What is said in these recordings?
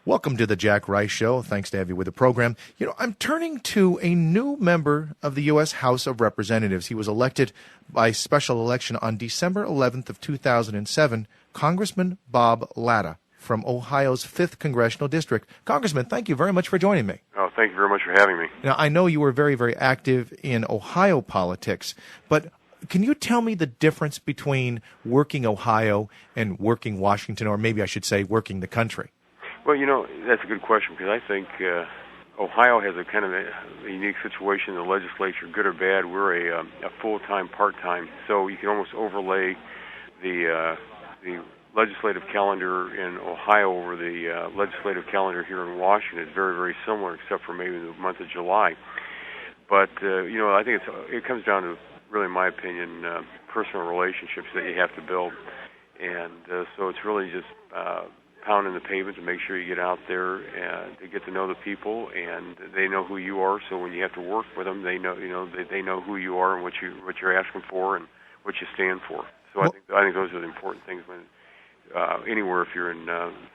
Welcome to the Jack Rice Show. Thanks to have you with the program. You know, I'm turning to a new member of the U.S. House of Representatives. He was elected by special election on December 11th of 2007, Congressman Bob Latta from Ohio's 5th Congressional District. Congressman, thank you very much for joining me. Oh, thank you very much for having me. Now, I know you were very, very active in Ohio politics, but can you tell me the difference between working Ohio and working Washington, or maybe I should say working the country? Well, you know, that's a good question because I think Ohio has a kind of a unique situation in the legislature, good or bad. We're a full-time, part-time, so you can almost overlay the legislative calendar in Ohio over the legislative calendar here in Washington. It's very, very similar, except for maybe the month of July. But you know, I think it comes down to, really, in my opinion, personal relationships that you have to build, and so it's really just pounding the pavement to make sure you get out there and to get to know the people, and they know who you are. So when you have to work with them, they know, they know who you are and what you're asking for and what you stand for. So I think those are the important things when anywhere, if you're in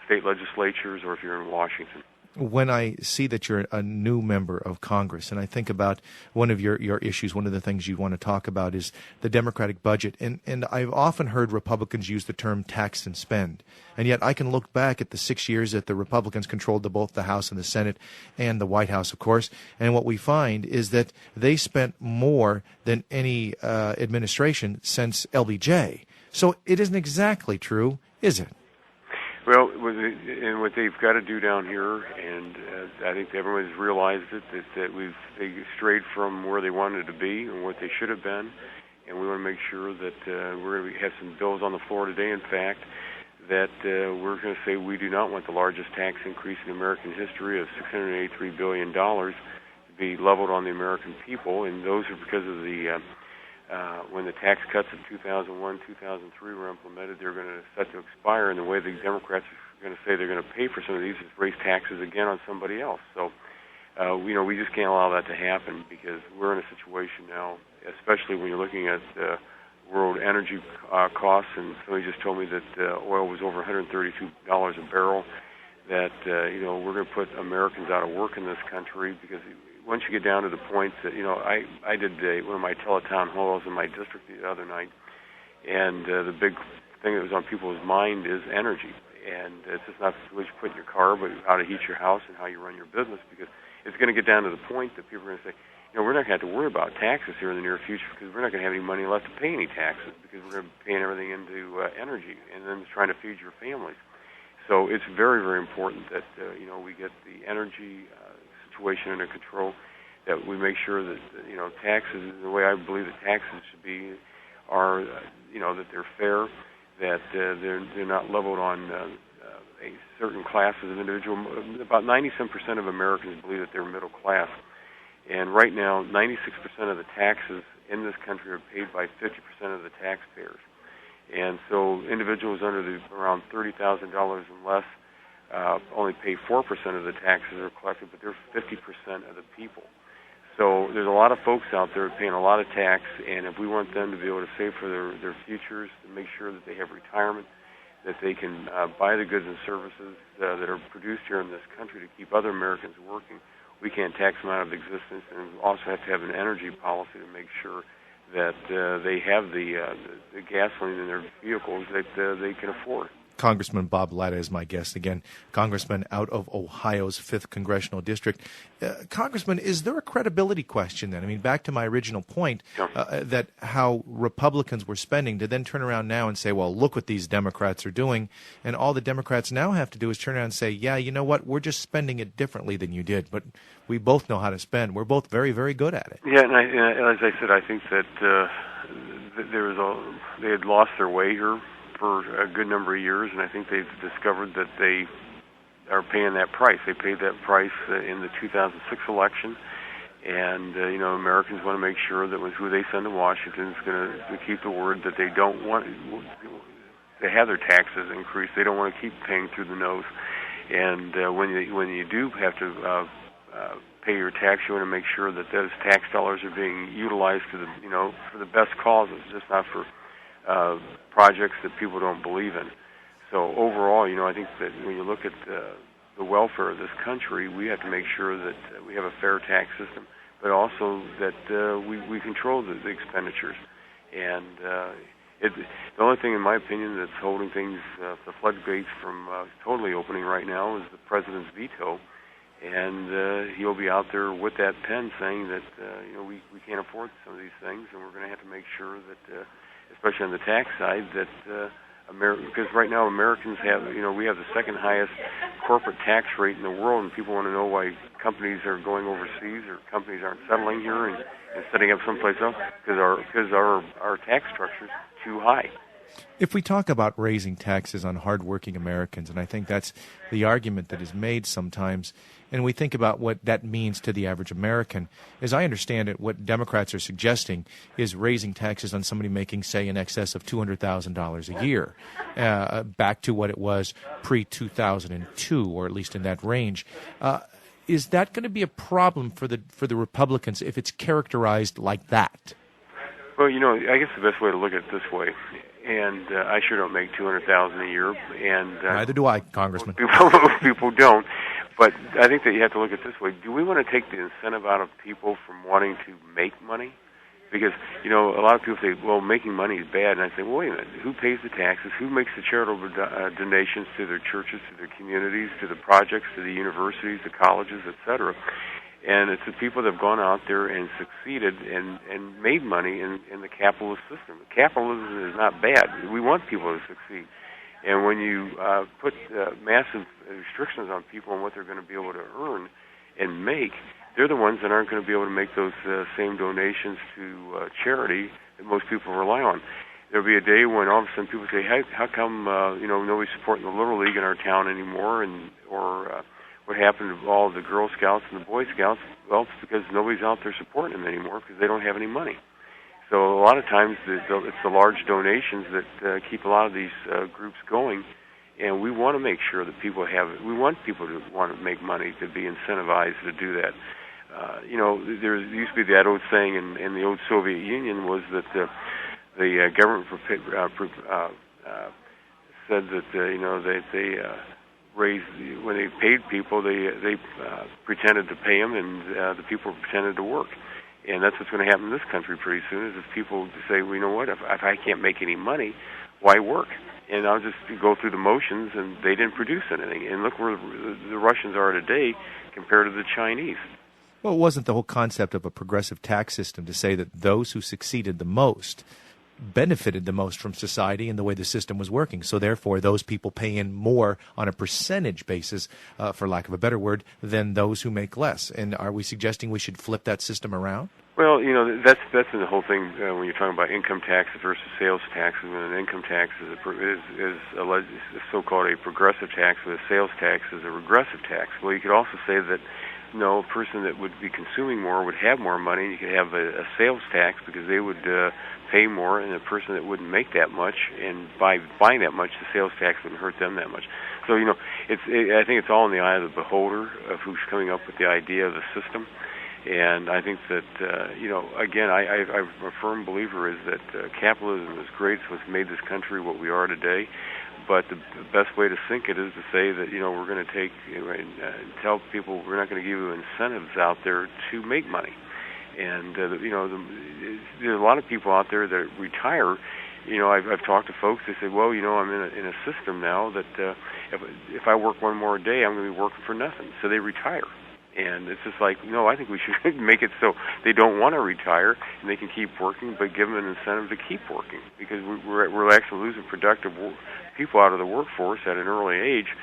state legislatures or if you're in Washington. When I see that you're a new member of Congress, and I think about one of your issues, one of the things you want to talk about is the Democratic budget. And I've often heard Republicans use the term tax and spend. And yet I can look back at the 6 years that the Republicans controlled both the House and the Senate and the White House, of course. And what we find is that they spent more than any administration since LBJ. So it isn't exactly true, is it? Well, and what they've got to do down here, and I think everyone's realized it, that they strayed from where they wanted to be and what they should have been, and we want to make sure that we're going to have some bills on the floor today, in fact, that we're going to say we do not want the largest tax increase in American history of $683 billion to be leveled on the American people, and those are because of the when the tax cuts of 2001, 2003 were implemented, they're going to set to expire, and the way the Democrats are going to say they're going to pay for some of these is raise taxes again on somebody else. So, we just can't allow that to happen because we're in a situation now, especially when you're looking at world energy costs, and somebody just told me that oil was over $132 a barrel, that, we're going to put Americans out of work in this country because once you get down to the point that, I did one of my teletown halls in my district the other night, and the big thing that was on people's mind is energy. And it's just not what you put in your car, but how to heat your house and how you run your business, because it's going to get down to the point that people are going to say, we're not going to have to worry about taxes here in the near future because we're not going to have any money left to pay any taxes because we're going to be paying everything into energy and then trying to feed your families. So it's very, very important that, we get the energy situation under control, that we make sure that, taxes, the way I believe that taxes should be, are, that they're fair, that they're not leveled on a certain classes of individual. About 97% of Americans believe that they're middle class. And right now, 96% of the taxes in this country are paid by 50% of the taxpayers. And so individuals under around $30,000 and less only pay 4% of the taxes that are collected, but they're 50% of the people. So there's a lot of folks out there paying a lot of tax, and if we want them to be able to save for their futures, to make sure that they have retirement, that they can buy the goods and services that are produced here in this country to keep other Americans working, we can't tax them out of existence, and we also have to have an energy policy to make sure that they have the gasoline in their vehicles that they can afford. Congressman Bob Latta is my guest again, Congressman out of Ohio's 5th Congressional District. Congressman, is there a credibility question then? I mean, back to my original point, that how Republicans were spending, to then turn around now and say, well, look what these Democrats are doing, and all the Democrats now have to do is turn around and say, yeah, you know what, we're just spending it differently than you did, but we both know how to spend. We're both very, very good at it. Yeah, and as I said, I think that they had lost their way here for a good number of years, and I think they've discovered that they are paying that price. They paid that price in the 2006 election, and Americans want to make sure that with who they send to Washington is going to keep the word that they don't want to have their taxes increased. They don't want to keep paying through the nose, and when you do have to pay your tax, you want to make sure that those tax dollars are being utilized to for the best causes, just not for projects that people don't believe in. So overall, I think that when you look at the the welfare of this country, we have to make sure that we have a fair tax system, but also that we control the expenditures. And the only thing, in my opinion, that's holding things, the floodgates from totally opening right now is the president's veto. And he'll be out there with that pen saying that we can't afford some of these things, and we're going to have to make sure that, especially on the tax side, that because right now Americans have, we have the second highest corporate tax rate in the world, and people want to know why companies are going overseas or companies aren't settling here and setting up someplace else, because our tax structure is too high. If we talk about raising taxes on hardworking Americans, and I think that's the argument that is made sometimes, and we think about what that means to the average American, as I understand it, what Democrats are suggesting is raising taxes on somebody making, say, in excess of $200,000 a year, back to what it was pre-2002, or at least in that range. Is that going to be a problem for the Republicans if it's characterized like that? Well, I guess the best way to look at it this way, and I sure don't make $200,000 a year, and neither do I, Congressman. People don't, but I think that you have to look at it this way. Do we want to take the incentive out of people from wanting to make money? Because a lot of people say, "Well, making money is bad," and I say, "Well, wait a minute. Who pays the taxes? Who makes the charitable donations to their churches, to their communities, to the projects, to the universities, the colleges, etc.?" And it's the people that have gone out there and succeeded and made money in the capitalist system. Capitalism is not bad. We want people to succeed. And when you put massive restrictions on people on what they're going to be able to earn and make, they're the ones that aren't going to be able to make those same donations to charity that most people rely on. There'll be a day when all of a sudden people say, "Hey, how come nobody's supporting the Little League in our town anymore?" Or what happened to all the Girl Scouts and the Boy Scouts? Well, it's because nobody's out there supporting them anymore because they don't have any money. So a lot of times it's the large donations that keep a lot of these groups going, and we want to make sure that people have it. We want people to want to make money, to be incentivized to do that. There used to be that old saying in the old Soviet Union was that the government said that they raised, when they paid people, they pretended to pay them, and the people pretended to work. And that's what's going to happen in this country pretty soon, is if people say, "Well, you know what, if I can't make any money, why work? And I'll just go through the motions," and they didn't produce anything. And look where the Russians are today compared to the Chinese. Well, it wasn't the whole concept of a progressive tax system to say that those who succeeded the most benefited the most from society and the way the system was working. So therefore, those people pay in more on a percentage basis, for lack of a better word, than those who make less. And are we suggesting we should flip that system around? Well, that's in the whole thing when you're talking about income taxes versus sales taxes. And an income tax is so-called a progressive tax, with a sales tax is a regressive tax. Well, you could also say that a person that would be consuming more would have more money, and you could have a sales tax because they would pay more, and a person that wouldn't make that much, and by buying that much, the sales tax wouldn't hurt them that much. So, I think it's all in the eye of the beholder of who's coming up with the idea of the system. And I think that, again, I'm a firm believer is that capitalism is great. It's what's made this country what we are today. But the best way to sink it is to say that, we're going to take and tell people we're not going to give you incentives out there to make money. And, there's a lot of people out there that retire. I've talked to folks, they say, "Well, I'm in a system now that if I work one more day, I'm going to be working for nothing." So they retire. And it's just like, no, I think we should make it so they don't want to retire and they can keep working, but give them an incentive to keep working, because we're actually losing productive people out of the workforce at an early age.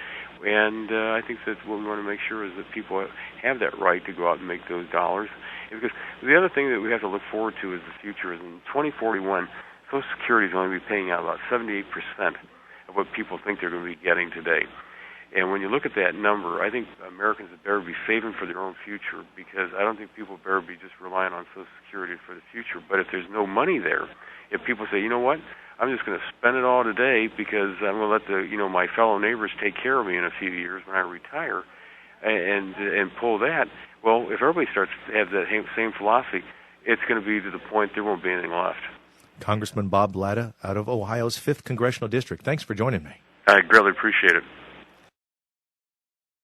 And I think that's what we want to make sure is that people have that right to go out and make those dollars. Because the other thing that we have to look forward to is the future. Is in 2041, Social Security is going to be paying out about 78% of what people think they're going to be getting today. And when you look at that number, I think Americans had better be saving for their own future, because I don't think people better be just relying on Social Security for the future. But if there's no money there, if people say, "You know what, I'm just going to spend it all today because I'm going to let my fellow neighbors take care of me in a few years when I retire," and pull that, well, if everybody starts to have that same philosophy, it's going to be to the point there won't be anything left. Congressman Bob Latta out of Ohio's 5th Congressional District. Thanks for joining me. I greatly appreciate it.